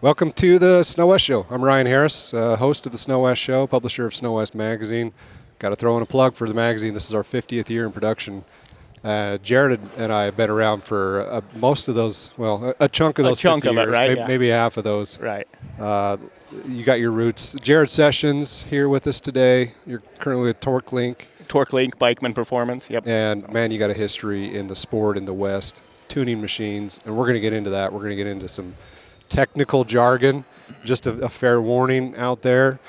Welcome to the SnoWest Show. I'm Ryan Harris, host of the SnoWest Show, publisher of SnoWest Magazine. Got to throw in a plug for the magazine. This is our 50th year in production. Jared and I have been around for most of those, well, a chunk of those 50 of years, it, right? maybe half of those. Right. You got your roots. Jared Sessions here with us today. You're currently with Torque Link. Torque Link, Bikeman Performance, yep. And, man, you got a history in the sport in the West, tuning machines, and we're going to get into that. We're going to get into some technical jargon. Just a fair warning out there.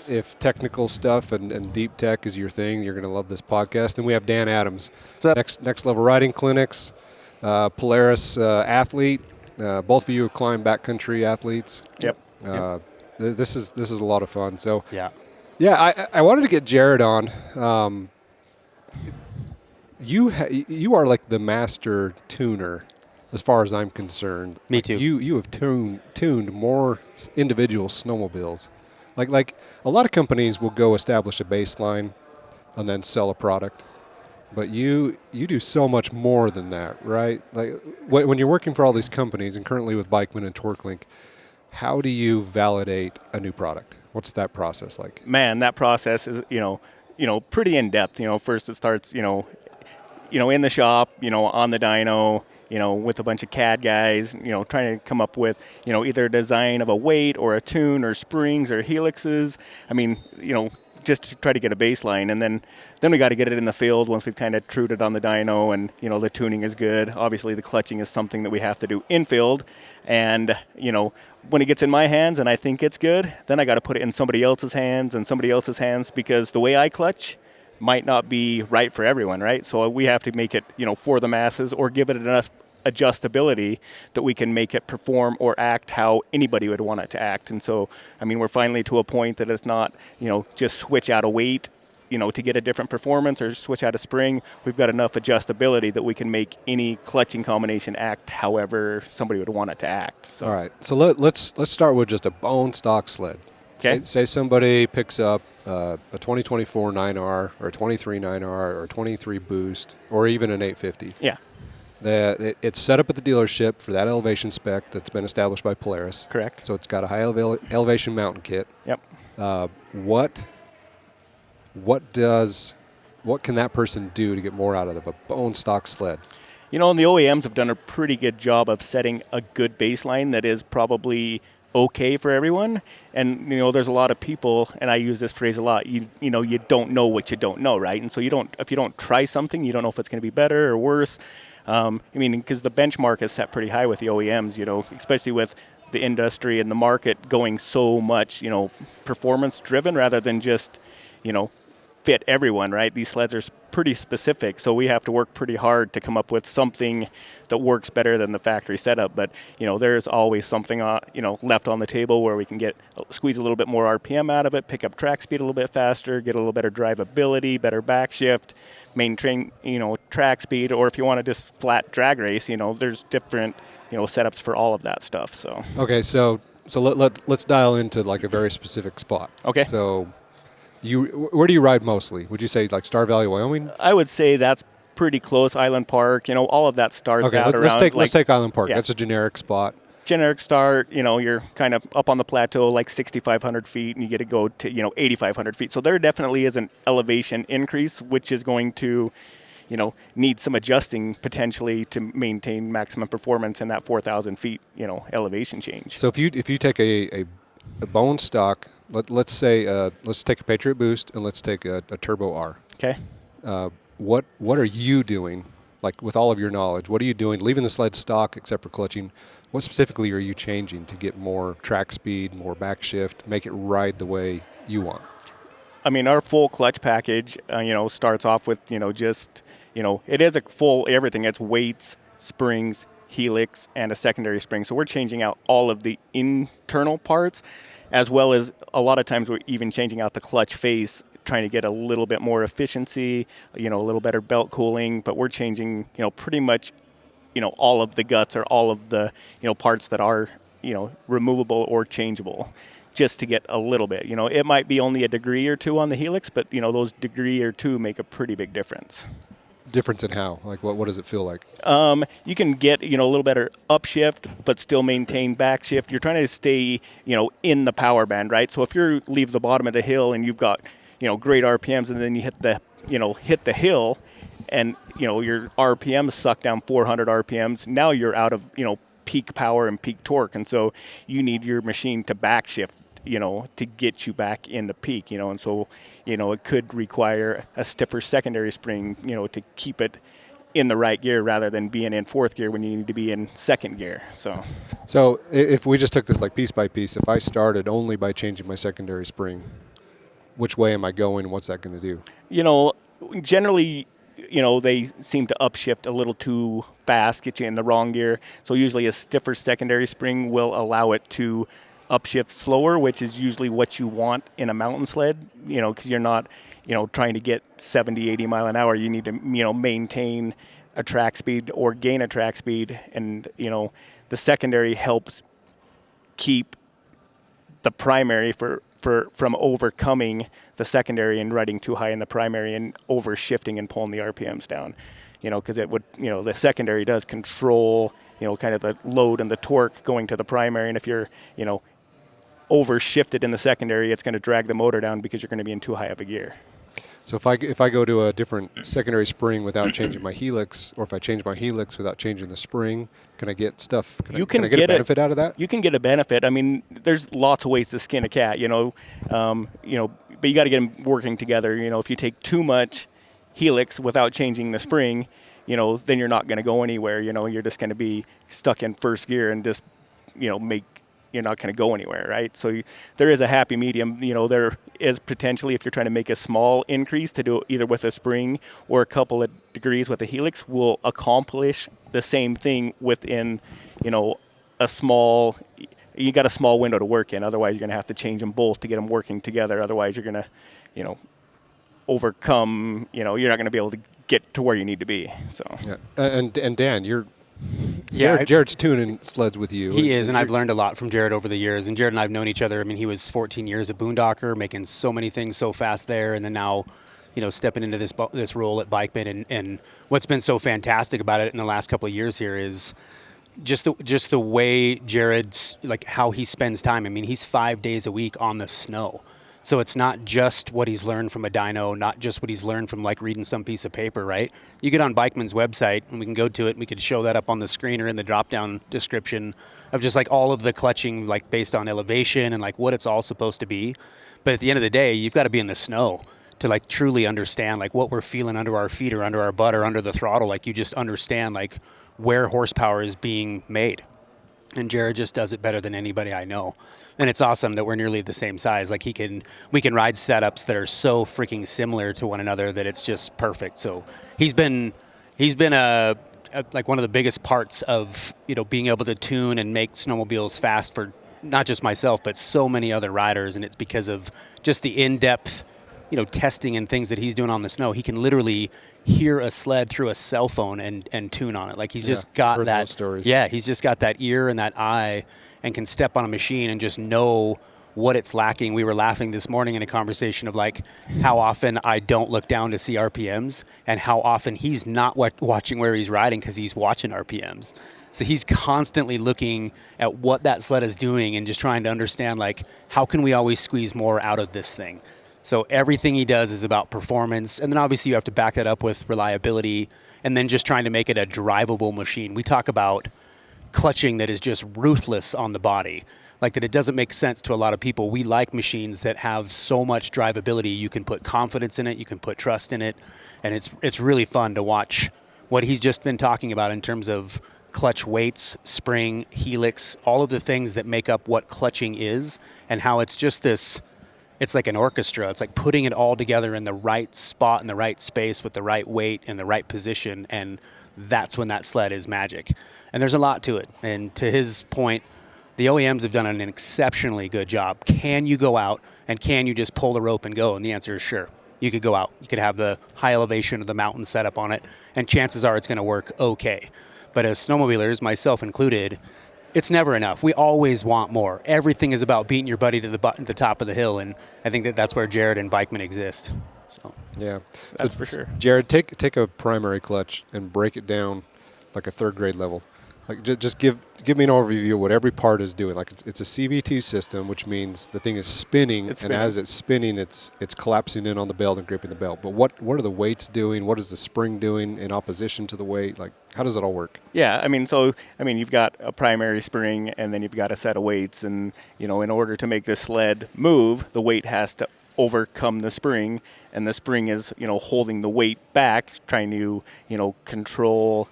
If technical stuff and deep tech is your thing, you're going to love this podcast. And we have Dan Adams, Next Level Riding Clinics, Polaris athlete. Both of you have climbed backcountry athletes. Yep. This is a lot of fun. So yeah, I wanted to get Jared on. You are like the master tuner, as far as I'm concerned. Me too. You have tuned more individual snowmobiles. Like a lot of companies will go establish a baseline and then sell a product. But you do so much more than that, right? Like when you're working for all these companies and currently with Bikeman and Torque Link, how do you validate a new product? What's that process like? Man, that process is, pretty in-depth. First it starts, in the shop, on the dyno, with a bunch of CAD guys, trying to come up with, either a design of a weight or a tune or springs or helixes. I mean, just to try to get a baseline. And then we got to get it in the field once we've kind of trued it on the dyno and, the tuning is good. Obviously, the clutching is something that we have to do in field. And, when it gets in my hands and I think it's good, then I got to put it in somebody else's hands because the way I clutch might not be right for everyone, right? So we have to make it, for the masses or give it enough adjustability that we can make it perform or act how anybody would want it to act. And so, we're finally to a point that it's not, just switch out a weight, to get a different performance or switch out a spring. We've got enough adjustability that we can make any clutching combination act however somebody would want it to act. So. All right. So let's start with just a bone stock sled. Okay. Say somebody picks up a 2024 9R or a 23 9R or a 23 Boost or even an 850. Yeah. It's set up at the dealership for that elevation spec that's been established by Polaris. Correct. So it's got a high elevation mountain kit. Yep. What can that person do to get more out of a bone stock sled? And the OEMs have done a pretty good job of setting a good baseline that is probably okay for everyone. And, there's a lot of people, and I use this phrase a lot, you don't know what you don't know, right? And so if you don't try something, you don't know if it's going to be better or worse. Because the benchmark is set pretty high with the OEMs, especially with the industry and the market going so much, performance driven rather than just, fit everyone, right? These sleds are pretty specific, so we have to work pretty hard to come up with something that works better than the factory setup. But, there's always something, left on the table where we can squeeze a little bit more RPM out of it, pick up track speed a little bit faster, get a little better drivability, better backshift, maintain, track speed, or if you want to just flat drag race, there's different, setups for all of that stuff. So okay, so let's dial into like a very specific spot. Okay. So where do you ride mostly? Would you say like Star Valley, Wyoming? I would say that's pretty close. Island Park, all of that starts out around. Let's take Island Park. Yeah. That's a generic spot. Generic start, you're kind of up on the plateau like 6,500 feet, and you get to go to 8,500 feet. So there definitely is an elevation increase, which is going to, need some adjusting potentially to maintain maximum performance in that 4,000 feet, elevation change. So if you take a bone stock, let's take a Patriot Boost and let's take a Turbo R. Okay. What are you doing, like with all of your knowledge? What are you doing, leaving the sled stock except for clutching? What specifically are you changing to get more track speed, more backshift, make it ride the way you want? Our full clutch package, starts off with, it is a full everything. It's weights, springs, helix, and a secondary spring. So we're changing out all of the internal parts, as well as a lot of times we're even changing out the clutch face, trying to get a little bit more efficiency, a little better belt cooling. But we're changing, pretty much, all of the guts or all of the, parts that are, removable or changeable, just to get a little bit. It might be only a degree or two on the helix, but, those degree or two make a pretty big difference. difference in how? Like, what does it feel like? You can get, a little better upshift, but still maintain backshift. You're trying to stay, in the power band, right? So if you leave the bottom of the hill and you've got, great RPMs, and then you hit the hill, and your RPMs suck down 400 RPMs. Now you're out of, peak power and peak torque, and so you need your machine to backshift, to get you back into peak, and so, it could require a stiffer secondary spring, to keep it in the right gear rather than being in fourth gear when you need to be in second gear. So if we just took this like piece by piece, if I started only by changing my secondary spring, which way am I going? What's that going to do? Generally, they seem to upshift a little too fast, get you in the wrong gear. So usually a stiffer secondary spring will allow it to upshift slower, which is usually what you want in a mountain sled, because you're not, trying to get 70, 80 mile an hour. You need to, maintain a track speed or gain a track speed. And, the secondary helps keep the primary from overcoming the secondary and riding too high in the primary and overshifting and pulling the RPMs down, because it would, the secondary does control, kind of the load and the torque going to the primary. And if you're, overshifted in the secondary, it's going to drag the motor down because you're going to be in too high of a gear. So if I go to a different secondary spring without changing my helix, or if I change my helix without changing the spring, can I get stuff? Can I get a benefit out of that? You can get a benefit. I mean, there's lots of ways to skin a cat, but you got to get them working together. If you take too much helix without changing the spring, then you're not going to go anywhere. You're just going to be stuck in first gear and just, you're not going to go anywhere, right? So there is a happy medium. There is potentially, if you're trying to make a small increase to do either with a spring or a couple of degrees with a helix, will accomplish the same thing within, a small. You got a small window to work in. Otherwise, you're going to have to change them both to get them working together. Otherwise, you're going to, overcome. You're not going to be able to get to where you need to be. So. Yeah. And Dan, Jared's tuning sleds with you. He is, and I've learned a lot from Jared over the years. And Jared and I have known each other. I mean, he was 14 years a boondocker, making so many things so fast there, and then now, stepping into this role at Bikeman. And what's been so fantastic about it in the last couple of years here is just the way Jared's, like, how he spends time. I mean, he's 5 days a week on the snow. So it's not just what he's learned from a dyno, not just what he's learned from like reading some piece of paper, right? You get on Bikeman's website and we can go to it and we could show that up on the screen or in the drop-down description of just like all of the clutching, like based on elevation and like what it's all supposed to be. But at the end of the day, you've got to be in the snow to like truly understand like what we're feeling under our feet or under our butt or under the throttle. Like you just understand like where horsepower is being made. And Jared just does it better than anybody I know. And it's awesome that we're nearly the same size. Like we can ride setups that are so freaking similar to one another that it's just perfect. So he's been a like one of the biggest parts of, being able to tune and make snowmobiles fast for not just myself, but so many other riders. And it's because of just the in-depth, testing and things that he's doing on the snow. He can literally hear a sled through a cell phone and tune on it. Like he's just got that. Stories. Yeah, he's just got that ear and that eye and can step on a machine and just know what it's lacking. We were laughing this morning in a conversation of like how often I don't look down to see RPMs and how often he's not watching where he's riding because he's watching RPMs. So he's constantly looking at what that sled is doing and just trying to understand like how can we always squeeze more out of this thing. So everything he does is about performance, and then obviously you have to back that up with reliability and then just trying to make it a drivable machine. We talk about clutching that is just ruthless on the body, like that it doesn't make sense to a lot of people. We like machines that have so much drivability. You can put confidence in it, you can put trust in it, and it's really fun to watch what he's just been talking about in terms of clutch weights, spring, helix, all of the things that make up what clutching is, and how it's just this, it's like an orchestra. It's like putting it all together in the right spot, in the right space, with the right weight and the right position, and that's when that sled is magic. And there's a lot to it. And to his point, the OEMs have done an exceptionally good job. Can you go out and can you just pull the rope and go? And the answer is sure. You could go out. You could have the high elevation of the mountain setup on it, and chances are it's going to work okay. But as snowmobilers, myself included, it's never enough. We always want more. Everything is about beating your buddy to the top of the hill, and I think that's where Jared and Bikeman exist. So Yeah. That's for sure. Jared, take a primary clutch and break it down like a third grade level. Like just give me an overview of what every part is doing. Like it's a CVT system, which means the thing is spinning, It's and spinning. as it's spinning, it's collapsing in on the belt and gripping the belt. But what are the weights doing? What is the spring doing in opposition to the weight? Like how does it all work? Yeah, you've got a primary spring, and then you've got a set of weights, and in order to make the sled move, the weight has to overcome the spring, and the spring is holding the weight back, trying to control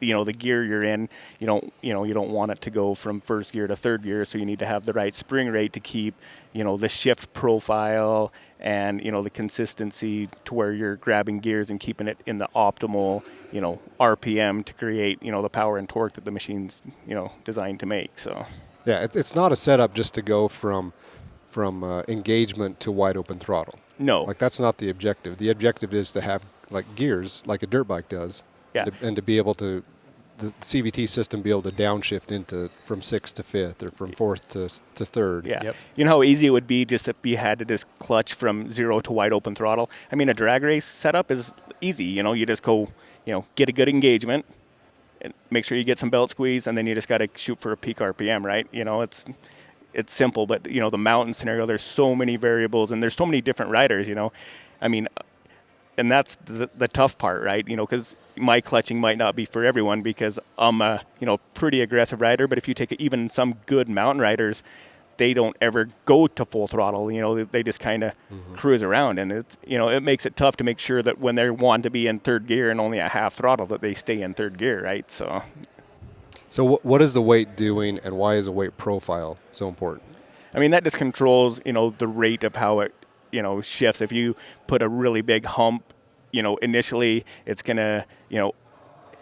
the gear you're in. You don't want it to go from first gear to third gear, so you need to have the right spring rate to keep the shift profile and the consistency to where you're grabbing gears and keeping it in the optimal RPM to create the power and torque that the machine's designed to make. So Yeah, it's not a setup just to go from engagement to wide open throttle. no. Like that's not the objective. The objective is to have like gears like a dirt bike does. Yeah. And to be able to, the CVT system be able to downshift into from sixth to fifth or from fourth to third. Yeah. Yep. You know how easy it would be just if you had to just clutch from 0 to wide open throttle? I mean, a drag race setup is easy. You just go, get a good engagement and make sure you get some belt squeeze, and then you just got to shoot for a peak RPM, right? It's simple, but, the mountain scenario, there's so many variables and there's so many different riders, I mean, and that's the tough part, right? Because my clutching might not be for everyone because I'm a, pretty aggressive rider. But if you take even some good mountain riders, they don't ever go to full throttle. They just kind of cruise around. And it's, it makes it tough to make sure that when they want to be in third gear and only at half throttle, that they stay in third gear, right? So what is the weight doing, and why is the weight profile so important? I mean, that just controls, the rate of how it, shifts. If you put a really big hump, initially it's going to,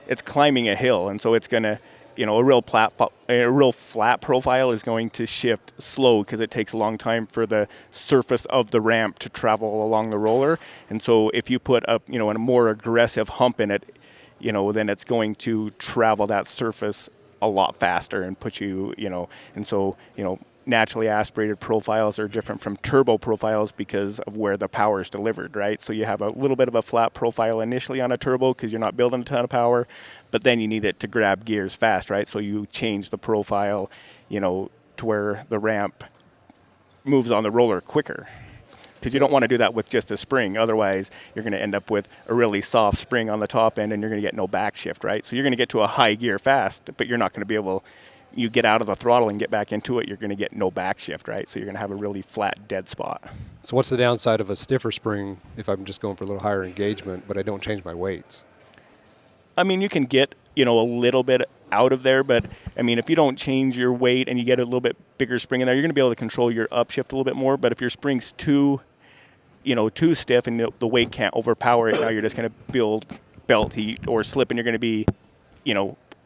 it's climbing a hill. And so it's going to, a real flat profile is going to shift slow because it takes a long time for the surface of the ramp to travel along the roller. And so if you put a more aggressive hump in it, then it's going to travel that surface a lot faster and put you, and so, naturally aspirated profiles are different from turbo profiles because of where the power is delivered, right? So you have a little bit of a flat profile initially on a turbo because you're not building a ton of power, but then you need it to grab gears fast, right? So you change the profile, to where the ramp moves on the roller quicker. Because you don't want to do that with just a spring. Otherwise, you're going to end up with a really soft spring on the top end and you're going to get no back shift, right? So you're going to get to a high gear fast, but you're not going to be able, you get out of the throttle and get back into it, you're going to get no back shift, right? So you're going to have a really flat, dead spot. So what's the downside of a stiffer spring if I'm just going for a little higher engagement, but I don't change my weights? I mean, you can get, a little bit out of there, but I mean, if you don't change your weight and you get a little bit bigger spring in there, you're going to be able to control your upshift a little bit more. But if your spring's too stiff and the weight can't overpower it, now you're just going to build belt heat or slip, and you're going to be,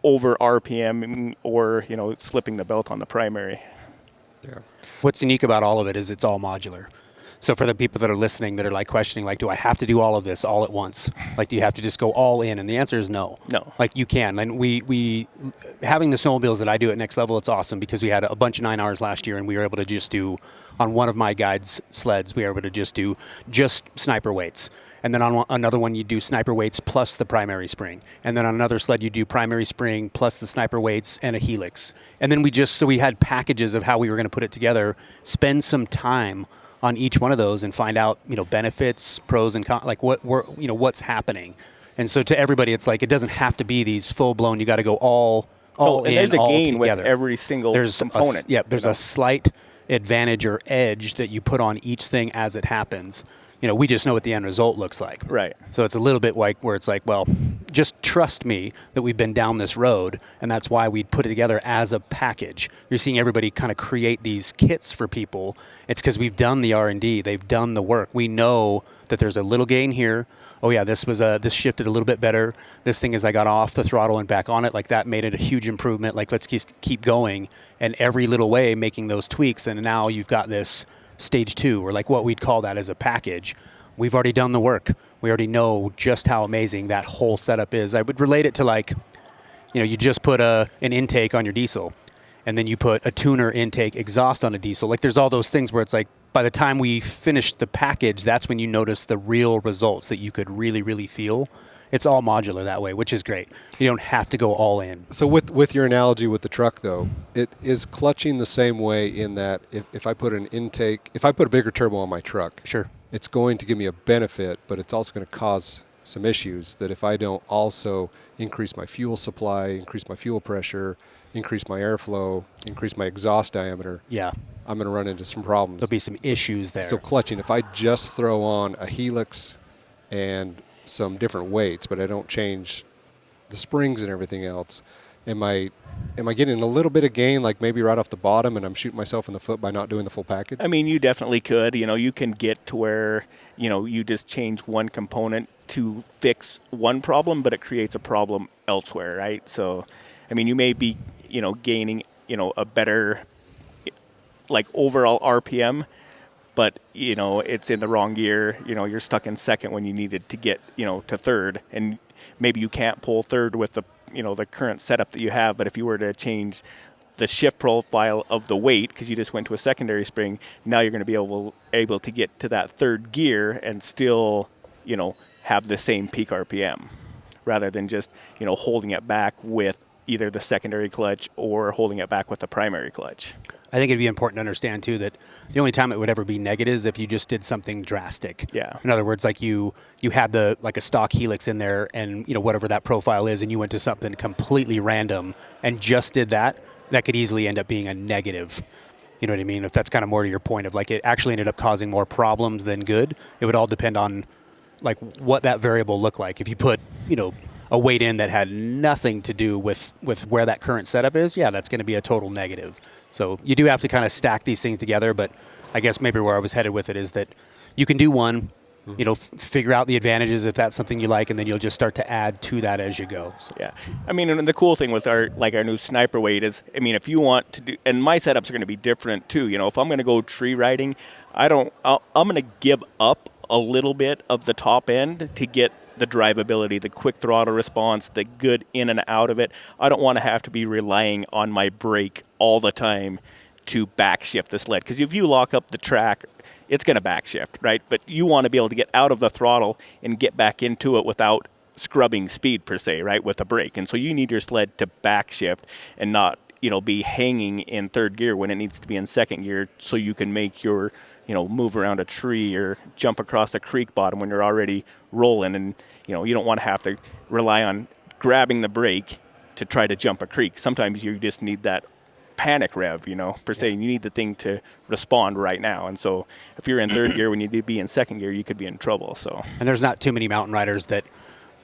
over RPM or, slipping the belt on the primary. Yeah. what's unique about all of it is it's all modular. So for the people that are listening that are like questioning, like, do I have to do all of this all at once? Like, do you have to just go all in? And the answer is no. No. Like, you can. And we having the snowmobiles that I do at Next Level, it's awesome because we had a bunch of 9 hours last year and we were able to just do, on one of my guides' sleds, we were able to just do just sniper weights. And then on another one, you do sniper weights plus the primary spring. And then on another sled, you do primary spring plus the sniper weights and a helix. And then we had packages of how we were going to put it together, spend some time on each one of those and find out, benefits, pros and cons, like what's happening. And so to everybody, it's like, it doesn't have to be these full blown, you got to go all and in, there's a all gain together. with every single component. There's a slight advantage or edge that you put on each thing as it happens. We just know what the end result looks like. Right. So it's a little bit like where it's like, well, just trust me that we've been down this road, and that's why we put it together as a package. You're seeing everybody kind of create these kits for people. It's because we've done the R&D. They've done the work. We know that there's a little gain here. Oh yeah, this shifted a little bit better. This thing, as I got off the throttle and back on it, like that made it a huge improvement. Like, let's keep going, and every little way making those tweaks, and now you've got this stage 2, or like what we'd call that as a package. We've already done the work. We already know just how amazing that whole setup is. I would relate it to like, you just put an intake on your diesel, and then you put a tuner intake exhaust on a diesel. Like, there's all those things where it's like, by the time we finished the package, that's when you notice the real results that you could really, really feel. It's all modular that way, which is great. You don't have to go all in. So with your analogy with the truck, though, it is clutching the same way in that if I put if I put a bigger turbo on my truck, Sure. it's going to give me a benefit, but it's also going to cause some issues that if I don't also increase my fuel supply, increase my fuel pressure, increase my airflow, increase my exhaust diameter, Yeah. I'm going to run into some problems. There'll be some issues there. So clutching, if I just throw on a helix and some different weights, but I don't change the springs and everything else, am I getting a little bit of gain, like maybe right off the bottom, and I'm shooting myself in the foot by not doing the full package? I mean, you definitely could. You can get to where, you just change one component to fix one problem, but it creates a problem elsewhere, right? So, I mean, you may be, gaining, a better, like, overall RPM, but, it's in the wrong gear. You're stuck in second when you needed to get, to third, and maybe you can't pull third with the, the current setup that you have, but if you were to change the shift profile of the weight, because you just went to a secondary spring, now you're going to be able to get to that third gear and still, have the same peak RPM, rather than just, holding it back with either the secondary clutch or holding it back with the primary clutch. I think it'd be important to understand, too, that the only time it would ever be negative is if you just did something drastic. Yeah. In other words, like you had like a stock helix in there and, whatever that profile is, and you went to something completely random and just did that could easily end up being a negative. You know what I mean? If that's kind of more to your point of, like, it actually ended up causing more problems than good, it would all depend on, like, what that variable looked like. If you put, a weight in that had nothing to do with where that current setup is, yeah, that's going to be a total negative. So you do have to kind of stack these things together, but I guess maybe where I was headed with it is that you can do one, figure out the advantages if that's something you like, and then you'll just start to add to that as you go. So. Yeah. I mean, and the cool thing with our new sniper weight is, I mean, if you want to do, and my setups are going to be different too. If I'm going to go tree riding, I'm going to give up a little bit of the top end to get the drivability, the quick throttle response, the good in and out of it. I don't want to have to be relying on my brake all the time to backshift the sled. Because if you lock up the track, it's going to backshift, right? But you want to be able to get out of the throttle and get back into it without scrubbing speed per se, right, with a brake. And so you need your sled to backshift and not, be hanging in third gear when it needs to be in second gear, so you can make your, move around a tree or jump across a creek bottom when you're already rolling. And, you don't want to have to rely on grabbing the brake to try to jump a creek. Sometimes you just need that panic rev, per se. You need the thing to respond right now. And so if you're in third gear when you need to be in second gear, you could be in trouble. So. And there's not too many mountain riders that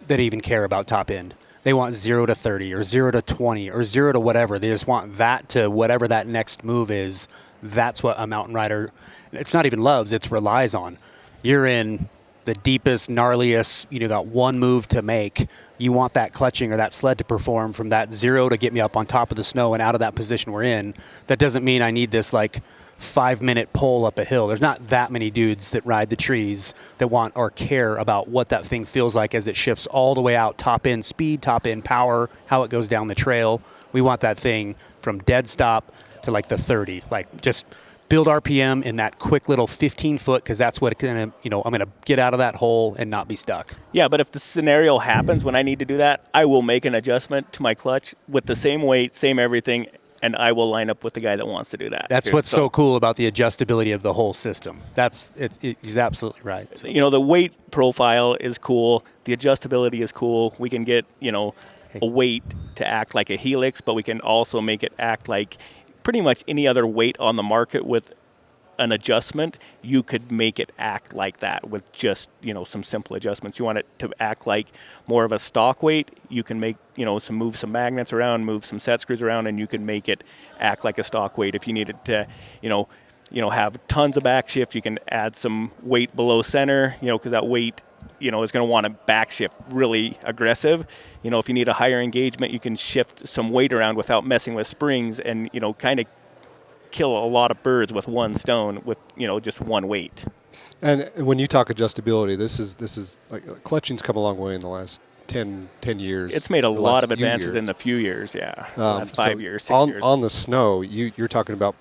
even care about top end. They want 0 to 30 or 0 to 20 or 0 to whatever. They just want that to whatever that next move is. That's what a mountain rider, it's not even loves, it's relies on. You're in the deepest, gnarliest, got one move to make. You want that clutching or that sled to perform from that 0 to get me up on top of the snow and out of that position we're in. That doesn't mean I need this, like, 5-minute pull up a hill. There's not that many dudes that ride the trees that want or care about what that thing feels like as it shifts all the way out, top end speed, top end power, how it goes down the trail. We want that thing from dead stop to like the 30. Like, just build RPM in that quick little 15 foot, because that's what I'm going to get out of that hole and not be stuck. Yeah, but if the scenario happens when I need to do that, I will make an adjustment to my clutch with the same weight, same everything, and I will line up with the guy that wants to do that. That's what's so cool about the adjustability of the whole system. He's absolutely right. So. The weight profile is cool. The adjustability is cool. We can get, a weight to act like a helix, but we can also make it act like pretty much any other weight on the market with an adjustment. You could make it act like that with just, some simple adjustments. You want it to act like more of a stock weight, you can make, move some magnets around, move some set screws around, and you can make it act like a stock weight. If you needed to, have tons of backshift, you can add some weight below center, because that weight, is going to want to backshift really aggressive. If you need a higher engagement, you can shift some weight around without messing with springs and, kind of kill a lot of birds with one stone with, just one weight. And when you talk adjustability, this is like clutching's come a long way in the last 10 years. It's made a lot of advances in the few years, yeah. Last 5 years, 6 years. On the snow, you're talking about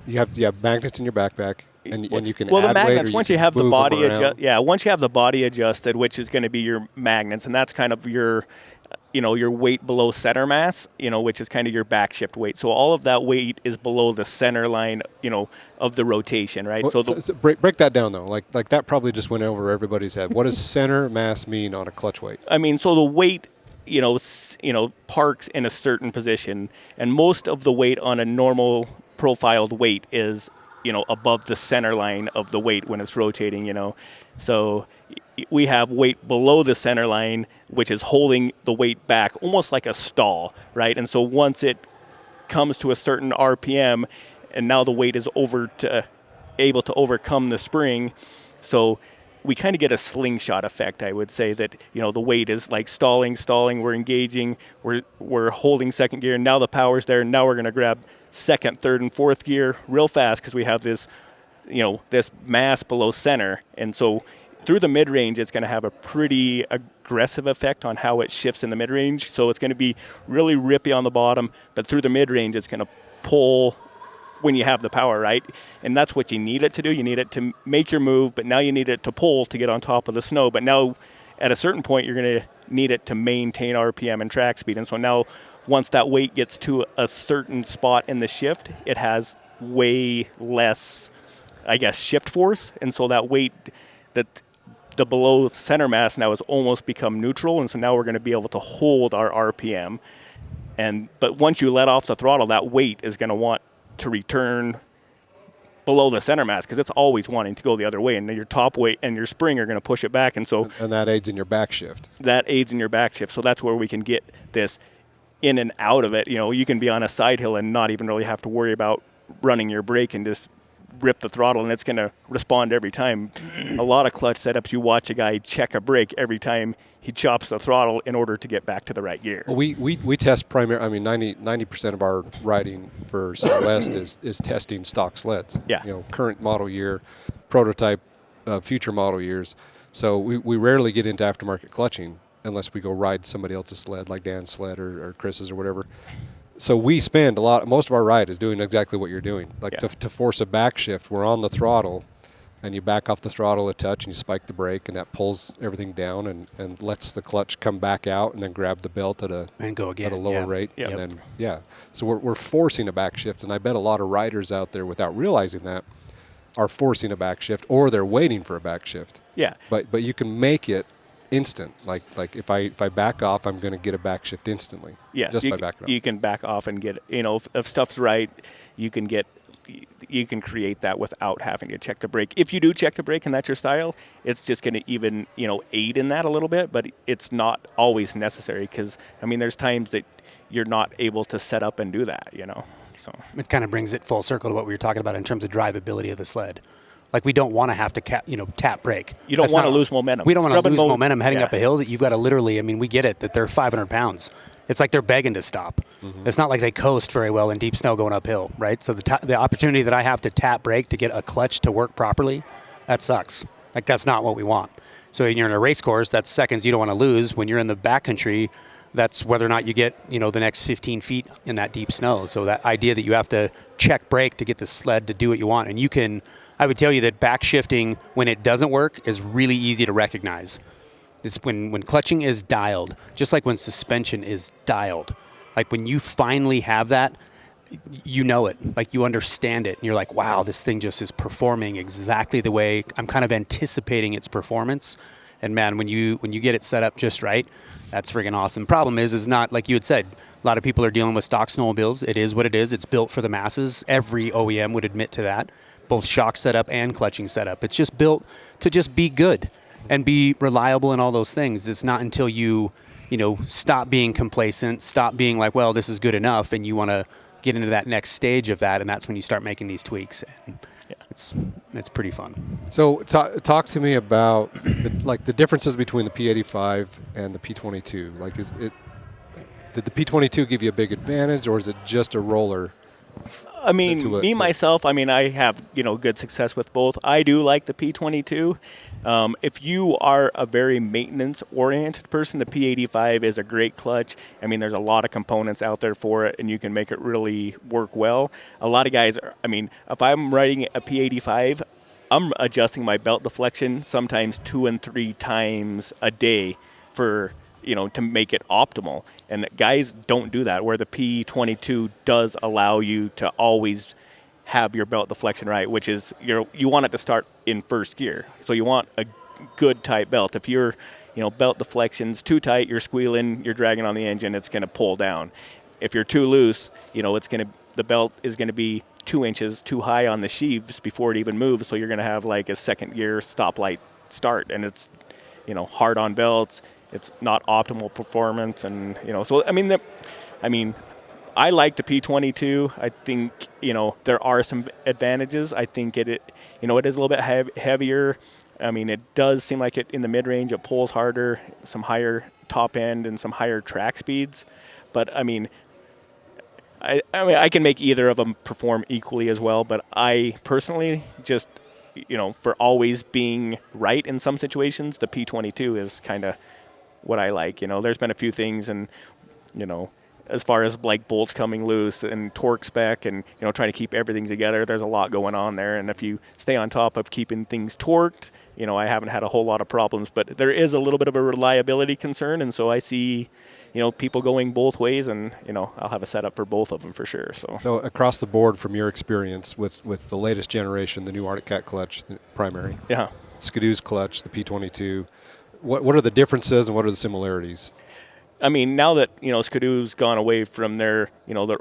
you have magnets in your backpack. And you can well, the add weight, or magnets, you once you can have the move them body around. once you have the body adjusted, which is going to be your magnets, and that's kind of your your weight below center mass, which is kind of your back shift weight. So all of that weight is below the center line, of the rotation, right? Well, So break that down though. Like that probably just went over everybody's head. What does center mass mean on a clutch weight? I mean, so the weight, parks in a certain position, and most of the weight on a normal profiled weight is, above the center line of the weight when it's rotating, So we have weight below the center line, which is holding the weight back, almost like a stall, right? And so once it comes to a certain RPM, and now the weight is able to overcome the spring, so we kind of get a slingshot effect. I would say that the weight is like stalling. We're engaging. We're holding second gear. Now the power's there. Now we're going to grab second, third, and fourth gear real fast because we have this, this mass below center, and so through the mid-range, it's going to have a pretty aggressive effect on how it shifts in the mid-range. So it's going to be really rippy on the bottom, but through the mid-range, it's going to pull when you have the power, right? And that's what you need it to do. You need it to make your move, but now you need it to pull to get on top of the snow. But now at a certain point, you're going to need it to maintain RPM and track speed. And so now once that weight gets to a certain spot in the shift, it has way less, I guess, shift force. And so that weight, that the below center mass now has almost become neutral. And so now we're going to be able to hold our RPM. But once you let off the throttle, that weight is going to want to return below the center mass because it's always wanting to go the other way, and your top weight and your spring are going to push it back, and so that aids in your back shift. So that's where we can get this in and out of it. You can be on a side hill and not even really have to worry about running your brake and just rip the throttle, and it's going to respond every time. A lot of clutch setups, you watch a guy check a brake every time he chops the throttle in order to get back to the right gear. Well, we test primarily. I mean, 90% of our riding for SnoWest is testing stock sleds. Yeah. Current model year, prototype, future model years. So we rarely get into aftermarket clutching unless we go ride somebody else's sled, like Dan's sled or Chris's or whatever. So we spend most of our ride is doing exactly what you're doing. Like to force a back shift, we're on the throttle, and you back off the throttle a touch, and you spike the brake, and that pulls everything down and lets the clutch come back out, and then grab the belt at a lower rate. Yep. And then, so we're forcing a back shift, and I bet a lot of riders out there, without realizing that, are forcing a back shift, or they're waiting for a back shift. Yeah. But you can make it instant. Like if I back off, I'm going to get a back shift instantly. Yes, just by backing off. You can back off and get, if stuff's right, you can create that without having to check the brake. If you do check the brake and that's your style, it's just going to even, aid in that a little bit, but it's not always necessary because, there's times that you're not able to set up and do that, So it kind of brings it full circle to what we were talking about in terms of drivability of the sled. Like we don't want to have to tap brake. You don't want to lose momentum. We don't want to lose momentum heading up a hill. That you've got to literally. We get it that they're 500 pounds. It's like they're begging to stop. Mm-hmm. It's not like they coast very well in deep snow going uphill, right? So the opportunity that I have to tap brake to get a clutch to work properly, that sucks. Like that's not what we want. So when you're in a race course, that's seconds you don't want to lose. When you're in the backcountry, that's whether or not you get the next 15 feet in that deep snow. So that idea that you have to check brake to get the sled to do what you want, and you can. I would tell you that back shifting, when it doesn't work, is really easy to recognize. It's when clutching is dialed, just like when suspension is dialed. Like when you finally have that, you know it. Like you understand it. And you're like, wow, this thing just is performing exactly the way I'm kind of anticipating its performance. And man, when you get it set up just right, that's friggin' awesome. Problem is not like you had said. A lot of people are dealing with stock snowmobiles. It is what it is. It's built for the masses. Every OEM would admit to that. Both shock setup and clutching setup. It's just built to just be good and be reliable and all those things. It's not until you stop being complacent, stop being like, well, this is good enough, and you want to get into that next stage of that, and that's when you start making these tweaks. And it's pretty fun. So talk to me about the differences between the P85 and the P22. Like, did the P22 give you a big advantage, or is it just a roller? Myself, I have, good success with both. I do like the P22. If you are a very maintenance-oriented person, the P85 is a great clutch. There's a lot of components out there for it, and you can make it really work well. A lot of guys, if I'm riding a P85, I'm adjusting my belt deflection sometimes 2 and 3 times a day for, to make it optimal. And guys don't do that, where the P22 does allow you to always have your belt deflection right, which is you want it to start in first gear. So you want a good tight belt. If your belt deflection's too tight, you're squealing, you're dragging on the engine, it's going to pull down. If you're too loose, the belt is going to be 2 inches too high on the sheaves before it even moves, so you're going to have like a second gear stoplight start, and it's hard on belts. It's not optimal performance, and so I like the P22. I think there are some advantages. I think it is a little bit heavier. I mean, it does seem like it in the mid-range it pulls harder, some higher top end and some higher track speeds, but I mean, I can make either of them perform equally as well, but I personally just, for always being right in some situations, the P22 is kind of what I like. There's been a few things, and, as far as like bolts coming loose and torque spec and, trying to keep everything together, there's a lot going on there. And if you stay on top of keeping things torqued, I haven't had a whole lot of problems, but there is a little bit of a reliability concern. And so I see, people going both ways, and, I'll have a setup for both of them for sure. So across the board, from your experience with the latest generation, the new Arctic Cat clutch, the primary, Skidoo's clutch, the P22, what are the differences and what are the similarities? I mean, now that, Skidoo's gone away from their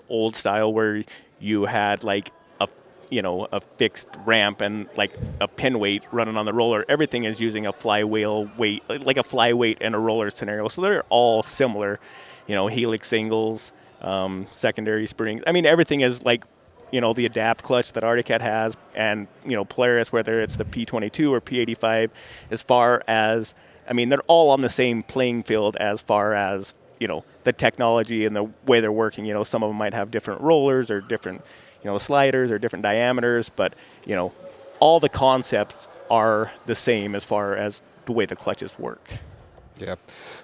old style where you had like a fixed ramp and like a pin weight running on the roller, everything is using a flywheel weight, like a flyweight and a roller scenario. So they're all similar, helix singles, secondary springs. I mean, everything is like, the adapt clutch that Arctic Cat has, and, Polaris, whether it's the P22 or P85, as far as, they're all on the same playing field as far as, the technology and the way they're working. Some of them might have different rollers or different, sliders or different diameters, but, all the concepts are the same as far as the way the clutches work. Yeah.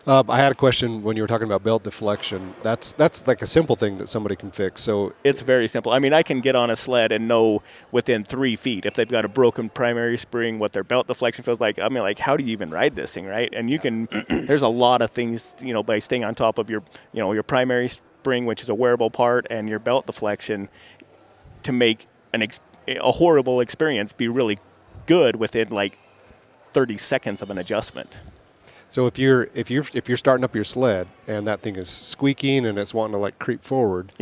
I had a question when you were talking about belt deflection. That's like a simple thing that somebody can fix. So it's very simple. I can get on a sled and know within 3 feet if they've got a broken primary spring, what their belt deflection feels like. How do you even ride this thing, right? And you can, there's a lot of things, by staying on top of your, your primary spring, which is a wearable part, and your belt deflection to make a horrible experience be really good within like 30 seconds of an adjustment. So if you're starting up your sled and that thing is squeaking and it's wanting to like creep forward,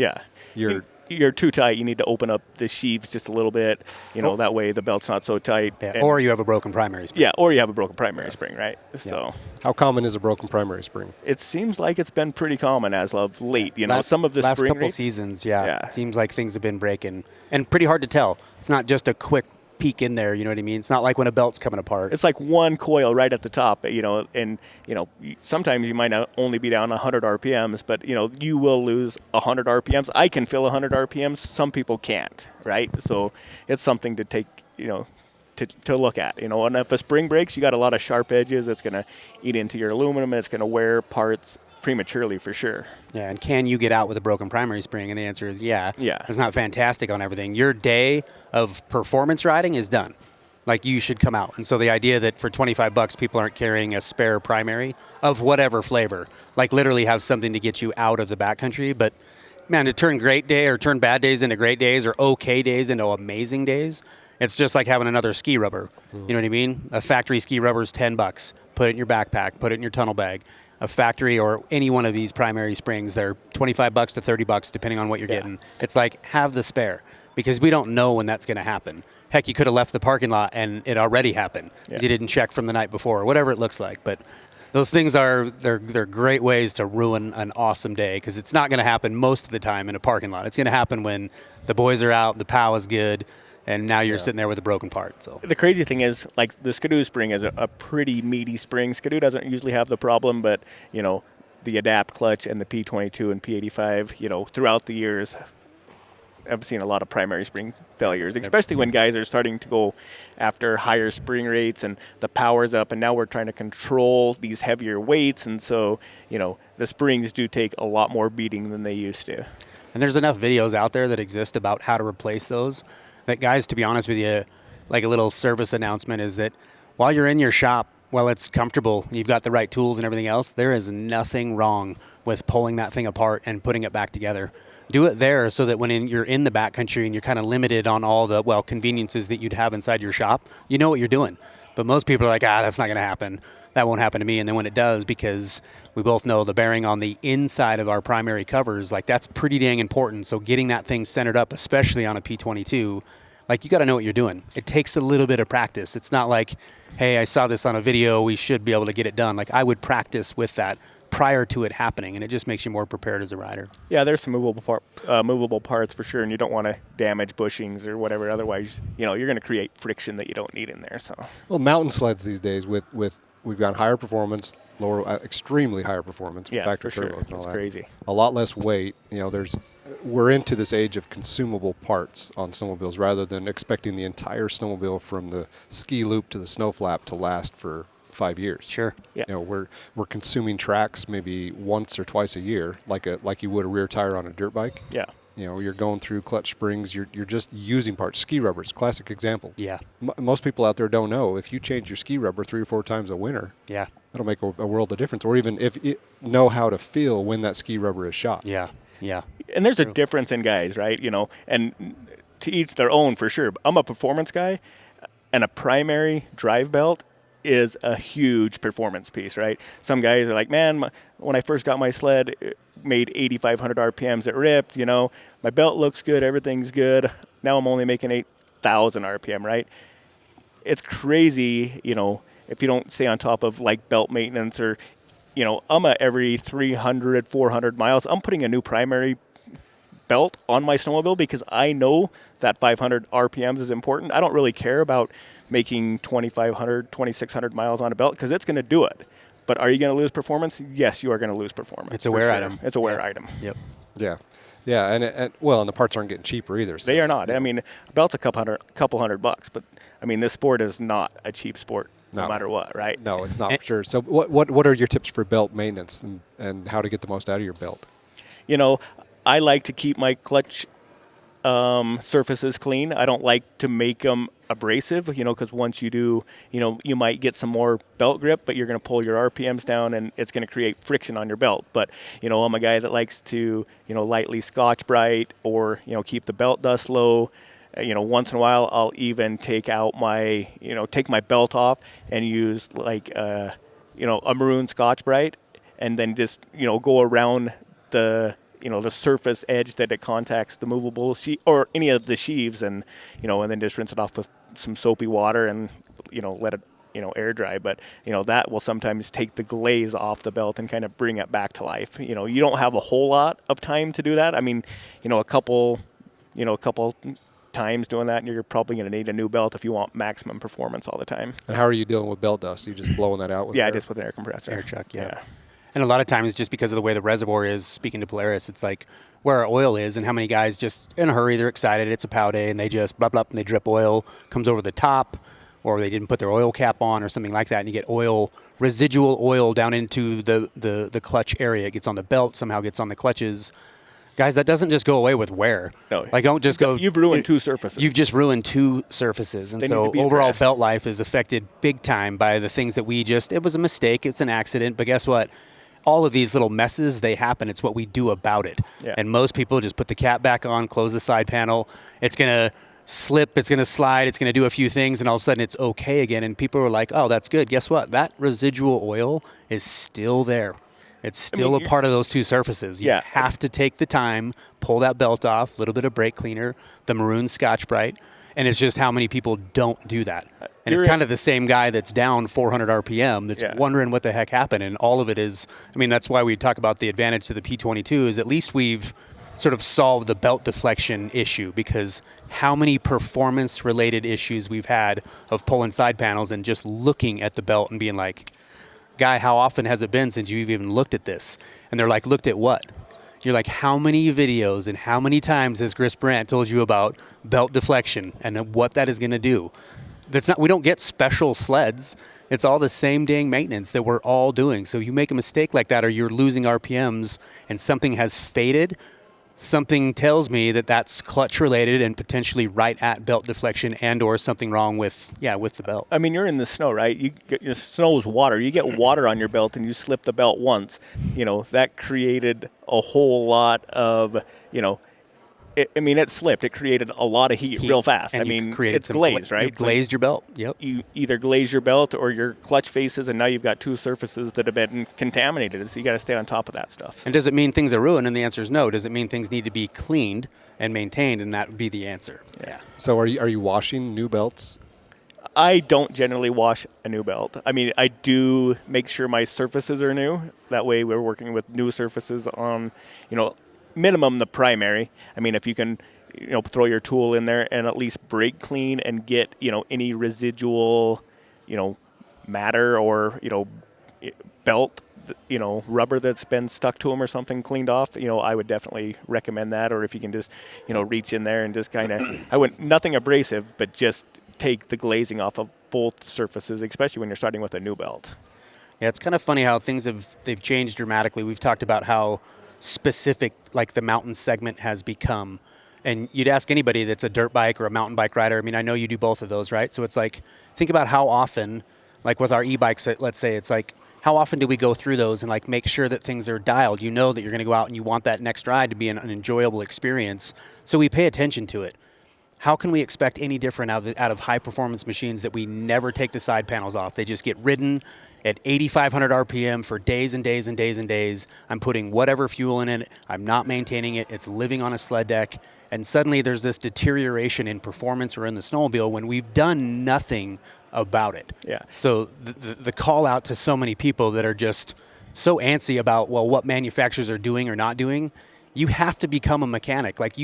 you're too tight. You need to open up the sheaves just a little bit, that way the belt's not so tight. Yeah, or you have a broken primary spring. Yeah, or you have a broken primary spring, right? Yeah. So how common is a broken primary spring? It seems like it's been pretty common as of late. Some of the last spring couple rates, seasons, it seems like things have been breaking, and pretty hard to tell. It's not just a quick peak in there, you know what I mean? It's not like when a belt's coming apart. It's like one coil right at the top, and sometimes you might not only be down 100 RPMs, but you will lose 100 RPMs. I can feel 100 RPMs. Some people can't, right? So it's something to take, to look at, and if a spring breaks, you got a lot of sharp edges. It's going to eat into your aluminum, and it's going to wear parts prematurely for sure. Yeah, and can you get out with a broken primary spring? And the answer is yeah. It's not fantastic on everything. Your day of performance riding is done. Like, you should come out. And so the idea that for $25 people aren't carrying a spare primary of whatever flavor, like literally have something to get you out of the backcountry. But man, to turn great day or turn bad days into great days or okay days into amazing days, it's just like having another ski rubber. You know what I mean? A factory ski rubber is $10. Put it in your backpack. Put it in your tunnel bag. A factory or any one of these primary springs, they're $25 to $30 depending on what you're getting. It's like, have the spare, because we don't know when that's going to happen. Heck, you could have left the parking lot and it already happened. You didn't check from the night before, or whatever it looks like. But those things they're great ways to ruin an awesome day, because it's not going to happen most of the time in a parking lot. It's going to happen when the boys are out, the POW is good, and now you're sitting there with a broken part. So the crazy thing is, like, the Skidoo spring is a pretty meaty spring. Skidoo doesn't usually have the problem, but the adapt clutch and the P22 and P85, throughout the years, I've seen a lot of primary spring failures, especially when guys are starting to go after higher spring rates and the power's up, and now we're trying to control these heavier weights, and so the springs do take a lot more beating than they used to. And there's enough videos out there that exist about how to replace those. That, guys, to be honest with you, like a little service announcement is that while you're in your shop, while it's comfortable, and you've got the right tools and everything else, there is nothing wrong with pulling that thing apart and putting it back together. Do it there so that when you're in the backcountry and you're kind of limited on all the, conveniences that you'd have inside your shop, you know what you're doing. But most people are like, that's not going to happen. That won't happen to me. And then when it does, because we both know the bearing on the inside of our primary covers, like that's pretty dang important. So getting that thing centered up, especially on a P22, like you got to know what you're doing. It takes a little bit of practice. It's not like, hey, I saw this on a video, we should be able to get it done. Like I would practice with that prior to it happening, and it just makes you more prepared as a rider. Yeah, there's some movable parts for sure, and you don't want to damage bushings or whatever. Otherwise, you're going to create friction that you don't need in there. So, well, mountain sleds these days we've got higher performance, lower, extremely higher performance with factory for turbos sure. and all That's that. crazy. A lot less weight. We're into this age of consumable parts on snowmobiles rather than expecting the entire snowmobile from the ski loop to the snow flap to last for 5 years. Sure. Yeah. We're consuming tracks maybe once or twice a year, like you would a rear tire on a dirt bike. Yeah. You're going through clutch springs. You're just using parts. Ski rubbers, classic example. Yeah. Most people out there don't know if you change your ski rubber 3 or 4 times a winter. Yeah. That'll make a world of difference. Or even if you know how to feel when that ski rubber is shot. Yeah. Yeah. And there's a difference in guys, right? And to each their own for sure. I'm a performance guy, and a primary drive belt is a huge performance piece, right? Some guys are like, man, when I first got my sled, it made 8,500 RPMs. It ripped, my belt looks good, everything's good. Now I'm only making 8,000 RPM, right? It's crazy, if you don't stay on top of like belt maintenance or, I'm at every 300, 400 miles, I'm putting a new primary belt on my snowmobile because I know that 500 RPMs is important. I don't really care about making 2,500, 2,600 miles on a belt because it's going to do it. But are you going to lose performance? Yes, you are going to lose performance. It's a wear item. It's a wear item. Yep. Yeah. Yeah, and the parts aren't getting cheaper either. So, they are not. I mean, a belt's a couple $100, but I mean, this sport is not a cheap sport no matter what, right? No, it's not for sure. So what are your tips for belt maintenance and how to get the most out of your belt? I like to keep my clutch surfaces clean. I don't like to make them abrasive, because once you do, you might get some more belt grip, but you're going to pull your RPMs down and it's going to create friction on your belt. But, I'm a guy that likes to, lightly Scotch-Brite or, keep the belt dust low. Once in a while, I'll even take my belt off and use like, a maroon Scotch-Brite and then just, go around the surface edge that it contacts the movable or any of the sheaves and then just rinse it off with some soapy water and, let it, air dry. But, that will sometimes take the glaze off the belt and kind of bring it back to life. You don't have a whole lot of time to do that. I mean, a couple times doing that, and you're probably going to need a new belt if you want maximum performance all the time. And how are you dealing with belt dust? Are you just blowing that out with air? Just with an air compressor. Air chuck, yeah. And a lot of times, just because of the way the reservoir is, speaking to Polaris, it's like where our oil is and how many guys just in a hurry, they're excited, it's a pow day, and they just blah, blah, and they drip oil, comes over the top, or they didn't put their oil cap on or something like that, and you get residual oil down into the clutch area. It gets on the belt, somehow gets on the clutches. Guys, that doesn't just go away with wear. No. Like, don't just go. You've ruined 2 surfaces. You've just ruined 2 surfaces. And so overall belt life is affected big time by the things that it was a mistake, it's an accident, but guess what? All of these little messes, they happen. It's what we do about it. Yeah. And most people just put the cap back on, close the side panel. It's going to slip, it's going to slide, it's going to do a few things, and all of a sudden it's okay again. And people are like, oh, that's good. Guess what? That residual oil is still there. It's still a part of those 2 surfaces. You have to take the time, pull that belt off, a little bit of brake cleaner, the maroon Scotch-Brite, and it's just how many people don't do that. And it's kind of the same guy that's down 400 RPM that's wondering what the heck happened. And all of it is, that's why we talk about the advantage to the P22 is at least we've sort of solved the belt deflection issue, because how many performance-related issues we've had of pulling side panels and just looking at the belt and being like, guy, how often has it been since you've even looked at this? And they're like, looked at what? You're like, how many videos and how many times has Chris Brandt told you about belt deflection and what that is going to do? We don't get special sleds. It's all the same dang maintenance that we're all doing. So you make a mistake like that or you're losing RPMs and something has faded, something tells me that that's clutch related and potentially right at belt deflection and or something wrong with the belt. I mean, you're in the snow, right? Your snow is water. You get water on your belt and you slip the belt once. That created a whole lot of, it slipped. It created a lot of heat real fast. And It's glazed, right? You glazed your belt. Yep. You either glaze your belt or your clutch faces, and now you've got two surfaces that have been contaminated. So you got to stay on top of that stuff. And does it mean things are ruined? And the answer is no. Does it mean things need to be cleaned and maintained? And that would be the answer. Yeah. So are you washing new belts? I don't generally wash a new belt. I mean, I do make sure my surfaces are new. That way we're working with new surfaces on, minimum the primary. I mean, if you can, throw your tool in there and at least brake clean and get, any residual, matter or, belt, rubber that's been stuck to them or something cleaned off, I would definitely recommend that. Or if you can just, reach in there and just kind of, nothing abrasive, but just take the glazing off of both surfaces, especially when you're starting with a new belt. Yeah, it's kind of funny how they've changed dramatically. We've talked about how specific like the mountain segment has become. And you'd ask anybody that's a dirt bike or a mountain bike rider. I mean, I know you do both of those, right? So it's like, think about how often, like with our e-bikes, let's say, it's like, how often do we go through those and like make sure that things are dialed? You know that you're going to go out and you want that next ride to be an enjoyable experience. So we pay attention to it. How can we expect any different out of high-performance machines that we never take the side panels off? They just get ridden at 8,500 RPM for days and days and days and days. I'm putting whatever fuel in it. I'm not maintaining it. It's living on a sled deck. And suddenly there's this deterioration in performance or in the snowmobile when we've done nothing about it. Yeah. So the call out to so many people that are just so antsy about, well, what manufacturers are doing or not doing, you have to become a mechanic. Like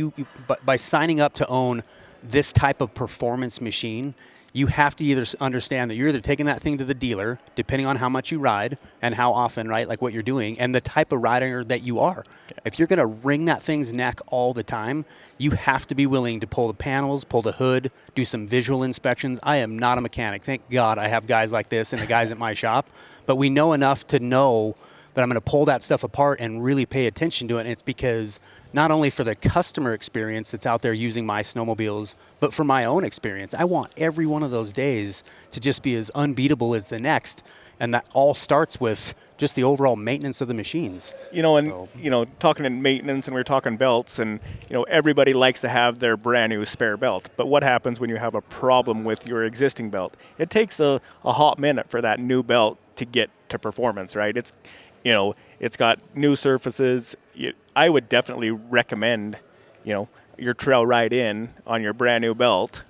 by signing up to own this type of performance machine, you have to either understand that you're either taking that thing to the dealer, depending on how much you ride and how often, right, like what you're doing, and the type of rider that you are. Yeah. If you're going to wring that thing's neck all the time, you have to be willing to pull the panels, pull the hood, do some visual inspections. I am not a mechanic. Thank God I have guys like this and the guys at my shop. But we know enough to know that I'm going to pull that stuff apart and really pay attention to it. And it's because not only for the customer experience that's out there using my snowmobiles, but for my own experience. I want every one of those days to just be as unbeatable as the next. And that all starts with just the overall maintenance of the machines. Talking in maintenance, and we're talking belts, and, everybody likes to have their brand new spare belt. But what happens when you have a problem with your existing belt? It takes a hot minute for that new belt to get to performance, right? It's got new surfaces. I would definitely recommend, your trail ride in on your brand new belt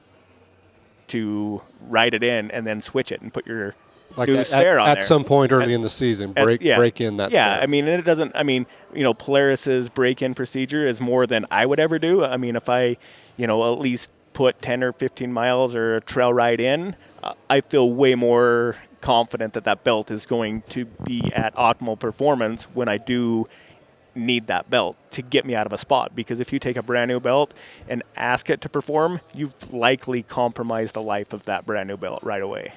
to ride it in and then switch it and put your new spare on there. At some point early in the season, break in that spare. Yeah, it doesn't, Polaris's break-in procedure is more than I would ever do. I mean, if I, at least put 10 or 15 miles or a trail ride in, I feel way more confident that belt is going to be at optimal performance when I do need that belt to get me out of a spot. Because if you take a brand new belt and ask it to perform, you've likely compromised the life of that brand new belt right away.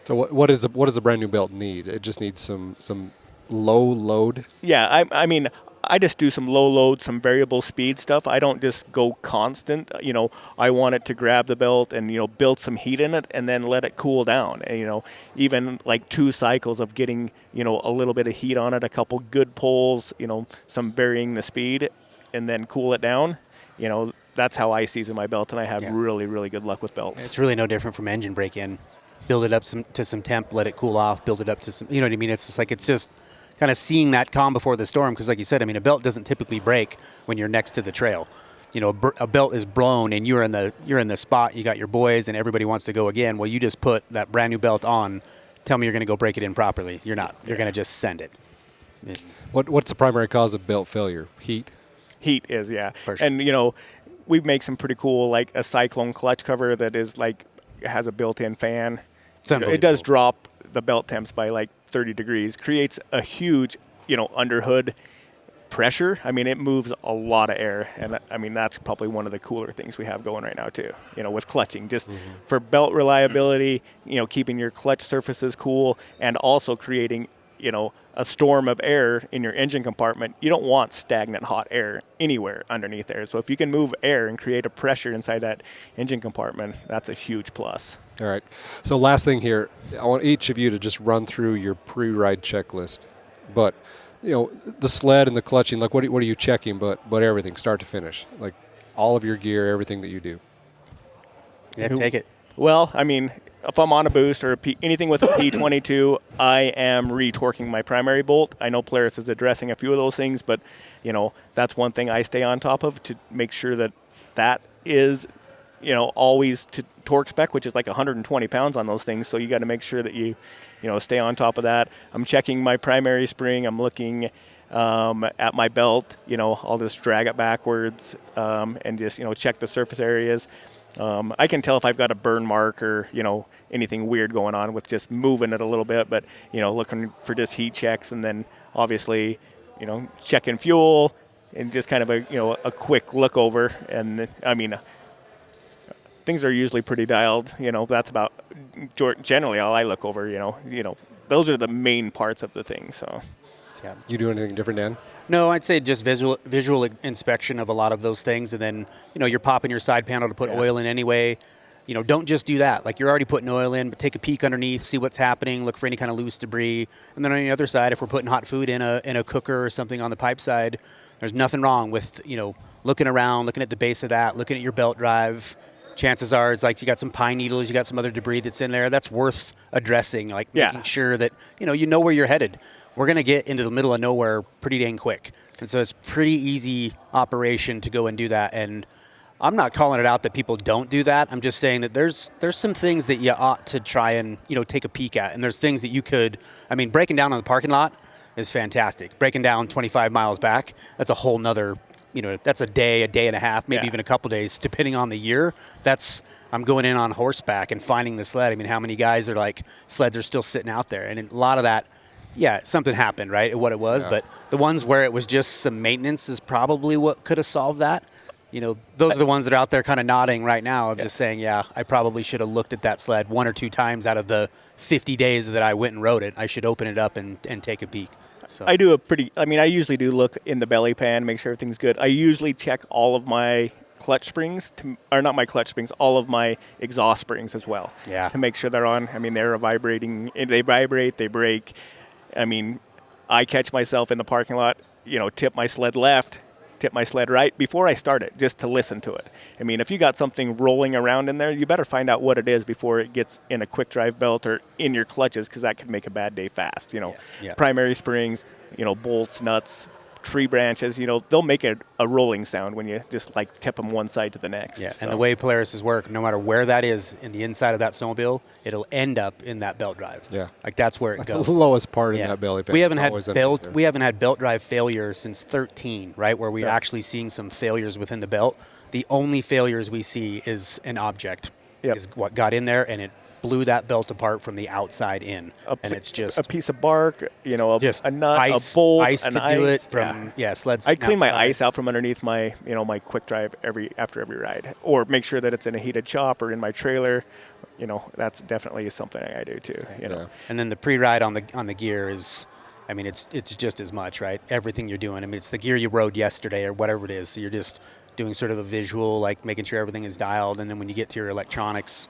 So what does a brand new belt need? It just needs some low load? Yeah, I just do some low load, some variable speed stuff. I don't just go constant. I want it to grab the belt and, build some heat in it and then let it cool down. And, even like 2 cycles of getting, a little bit of heat on it, a couple good pulls, some varying the speed, and then cool it down. That's how I season my belt, and I have really, really good luck with belts. It's really no different from engine break-in. Build it up to some temp, let it cool off, build it up to some, you know what I mean? It's just kind of seeing that calm before the storm, because like you said, a belt doesn't typically break when you're next to the trail. A belt is blown and you're in the spot, you got your boys and everybody wants to go again. Well, you just put that brand new belt on. Tell me you're going to go break it in properly. You're not. You're going to just send it. What's the primary cause of belt failure? Heat? Heat is, yeah. For sure. And, we make some pretty cool, like a cyclone clutch cover that is like, has a built-in fan. It does drop the belt temps by like 30 degrees, creates a huge, under hood pressure. It moves a lot of air. And that's probably one of the cooler things we have going right now too, with clutching, just for belt reliability, keeping your clutch surfaces cool and also creating a storm of air in your engine compartment, you don't want stagnant hot air anywhere underneath there. So if you can move air and create a pressure inside that engine compartment, that's a huge plus. All right. So last thing here, I want each of you to just run through your pre-ride checklist. But, the sled and the clutching, like what are you checking, but everything, start to finish, like all of your gear, everything that you do. Yeah, take it. Well, I mean, if I'm on a boost or anything with a P22, I am retorquing my primary bolt. I know Polaris is addressing a few of those things, but, that's one thing I stay on top of to make sure that is, always to torque spec, which is like 120 pounds on those things. So you got to make sure that you stay on top of that. I'm checking my primary spring. I'm looking at my belt. I'll just drag it backwards and just, check the surface areas. I can tell if I've got a burn mark or, anything weird going on with just moving it a little bit, but, looking for just heat checks, and then obviously, checking fuel and just kind of a quick look over. And I mean, things are usually pretty dialed, that's about generally all I look over, those are the main parts of the thing. So, yeah. You do anything different, Dan? No, I'd say just visual inspection of a lot of those things, and then you're popping your side panel to put oil in anyway. Don't just do that. Like, you're already putting oil in, but take a peek underneath, see what's happening, look for any kind of loose debris. And then on the other side, if we're putting hot food in a cooker or something on the pipe side, there's nothing wrong with looking around, looking at the base of that, looking at your belt drive. Chances are it's like you got some pine needles, you got some other debris that's in there. That's worth addressing, like making sure that you know where you're headed. We're going to get into the middle of nowhere pretty dang quick. And so it's pretty easy operation to go and do that. And I'm not calling it out that people don't do that. I'm just saying that there's some things that you ought to try and, take a peek at. And there's things that you could, breaking down on the parking lot is fantastic. Breaking down 25 miles back, that's a whole nother, that's a day and a half, maybe even a couple days, depending on the year. I'm going in on horseback and finding the sled. How many guys are like, sleds are still sitting out there? And a lot of that, something happened, right, what it was. Yeah. But the ones where it was just some maintenance is probably what could have solved that. Those are the ones that are out there kind of nodding right now of just saying, I probably should have looked at that sled one or two times out of the 50 days that I went and rode it. I should open it up and take a peek. So. I usually do look in the belly pan, make sure everything's good. I usually check all of my clutch springs, not my clutch springs, all of my exhaust springs as well. Yeah. To make sure they're on. They're vibrating. They vibrate, they break. I catch myself in the parking lot, tip my sled left, tip my sled right before I start it, just to listen to it. If you got something rolling around in there, you better find out what it is before it gets in a quick drive belt or in your clutches, because that could make a bad day fast. Primary springs, bolts, nuts, tree branches, they'll make a rolling sound when you just tip them one side to the next. Yeah, so. And the way Polaris's work, no matter where that is in the inside of that snowmobile, it'll end up in that belt drive. Yeah, that's where it goes. That's the lowest part in that belly pan. We haven't had belt drive failure since 13, right? Where we're actually seeing some failures within the belt. The only failures we see is an object is what got in there, and it blew that belt apart from the outside in, and it's just a piece of bark, just a nut, ice, a bolt, ice could do it from sleds. I clean my ice out from underneath my my quick drive after every ride, or make sure that it's in a heated shop or in my trailer. That's definitely something I do too. And then the pre-ride on the gear is, it's just as much, right? Everything you're doing. It's the gear you rode yesterday or whatever it is. So you're just doing sort of a visual, like making sure everything is dialed, and then when you get to your electronics.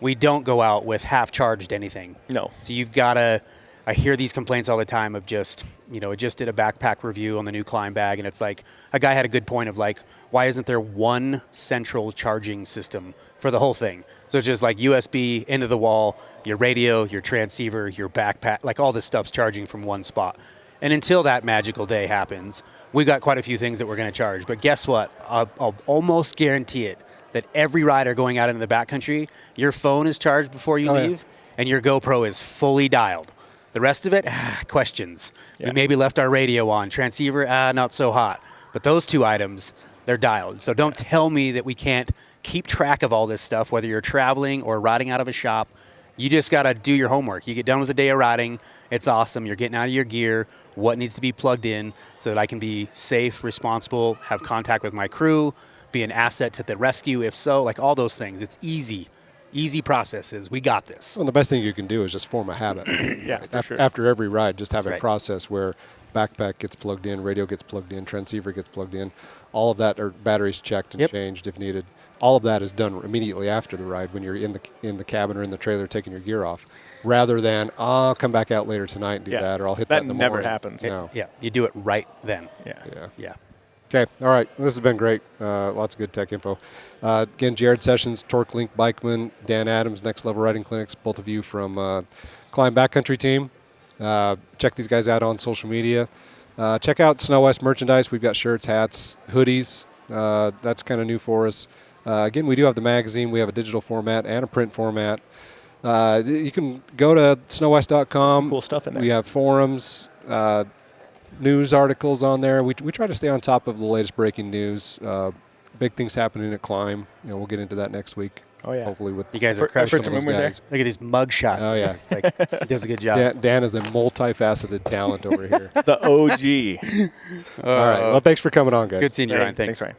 We don't go out with half-charged anything. No. So you've got to – I hear these complaints all the time of just, I just did a backpack review on the new Climb bag, and it's like a guy had a good point of like, why isn't there one central charging system for the whole thing? So it's just like USB, into the wall, your radio, your transceiver, your backpack, like all this stuff's charging from one spot. And until that magical day happens, we got quite a few things that we're going to charge. But guess what? I'll almost guarantee it. That every rider going out into the backcountry, your phone is charged before you leave, and your GoPro is fully dialed. The rest of it, questions. Yeah. We maybe left our radio on. Transceiver, not so hot. But those two items, they're dialed. So don't tell me that we can't keep track of all this stuff, whether you're traveling or riding out of a shop. You just got to do your homework. You get done with a day of riding. It's awesome. You're getting out of your gear, what needs to be plugged in so that I can be safe, responsible, have contact with my crew, be an asset to the rescue, if so, like all those things. It's easy. Easy processes. We got this. Well, the best thing you can do is just form a habit. Yeah, for sure. After every ride, just have a Right. process where backpack gets plugged in, radio gets plugged in, transceiver gets plugged in. All of that, or batteries checked and Yep. changed if needed. All of that is done immediately after the ride when you're in the cabin or in the trailer taking your gear off, rather than I'll come back out later tonight and do Yeah. that, or I'll hit that in the never morning. happens. No. Yeah, you do it right then. Yeah. Yeah. Yeah. Okay. All right. This has been great. Lots of good tech info. Again, Jared Sessions, Torque Link Bikeman, Dan Adams, Next Level Riding Clinics, both of you from Climb Backcountry team. Check these guys out on social media. Check out SnoWest merchandise. We've got shirts, hats, hoodies. That's kind of new for us. Again, we do have the magazine. We have a digital format and a print format. You can go to snowwest.com. Cool stuff in there. We have forums, news articles on there. We try to stay on top of the latest breaking news. Big things happening at Climb. We'll get into that next week. Oh, yeah. Hopefully with You guys are Heard crushing some it. rumors there? Look at these mug shots. Oh, yeah. It's like he does a good job. Dan is a multifaceted talent over here. The OG. All right. Well, thanks for coming on, guys. Good seeing you, Hey, Ryan. Thanks. Thanks, Ryan.